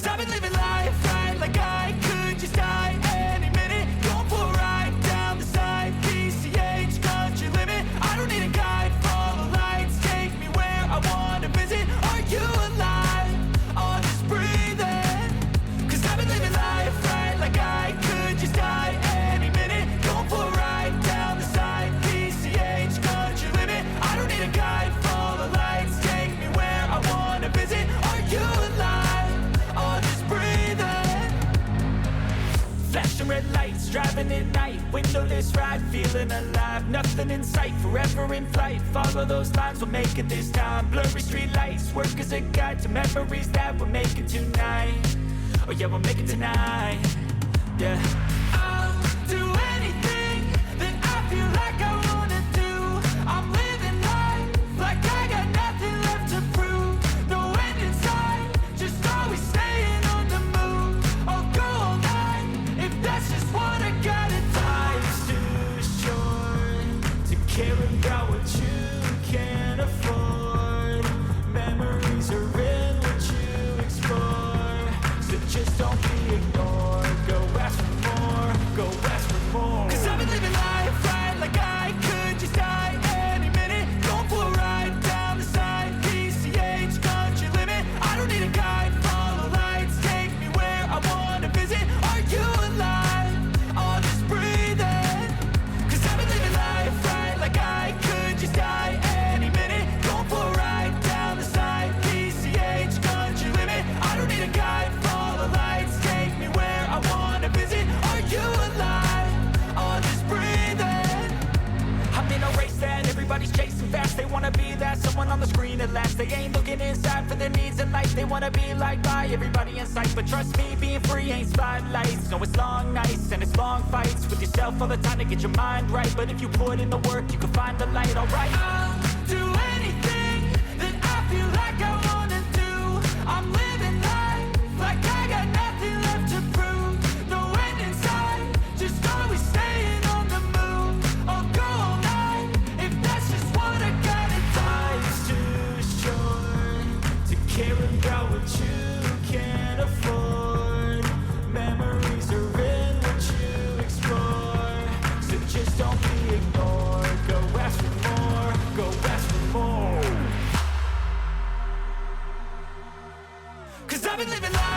Cause I've been living life right like I could just die any minute. Going for a ride down the side, PCH, country limit. I don't need a guide, follow lights, take me where I wanna visit. Are you alive? Or just breathing? Cause I've been living life right like I could just die any minute. Going for a ride down the side, PCH, country limit. I don't need a guide, follow lights, take me where I wanna visit. Are you alive? Or just breathing? Flashing red lights, driving at night, windowless ride, feeling alive. Nothing in sight, forever in flight. Follow those lines, we'll make it this time. Blurry street lights, work as a guide to memories that we're making tonight. Oh yeah, we'll make it tonight. Yeah. I'll do anything that I feel like I wanna do. I'm living life like I got nothing left to prove. No end in sight, just always staying on the move. I'll go all night if that's just what I gotta do. Life's too short to care about what you can't afford. Memories are in what you explore, so just don't be ignored. Go ask for more, go ask for more. Cause I've been living life right like I could just die any minute. Going for a ride down the side, PCH, country limit. I don't need a guide, follow lights, take me where I wanna visit. Are you alive? Or just breathing? Cause I've been living life right like I could just die any minute. Going for a ride down the side, PCH, country limit. I don't need a guide, follow lights, take me where I wanna visit. Are you alive? Or just breathing? I'm in a race that everybody's chasing fast. They wanna be that someone on the screen at last. They ain't looking inside for their needs in life. They wanna be liked by everybody in sight. But trust me, being free ain't spotlights. No, it's long nights and it's long fights with yourself all the time to get your mind right. But if you put in the work, you can find the light, alright? I'll do anything that I feel like I wanna do. I'm living life like I got nothing left to prove. No end in sight, just always staying on the move. I'll go all night if that's just what I gotta do. Life's too short to care about what you can't afford. Memories are in what you explore, so just don't be ignored. Go ask for more, go ask for more. Cause I've been living life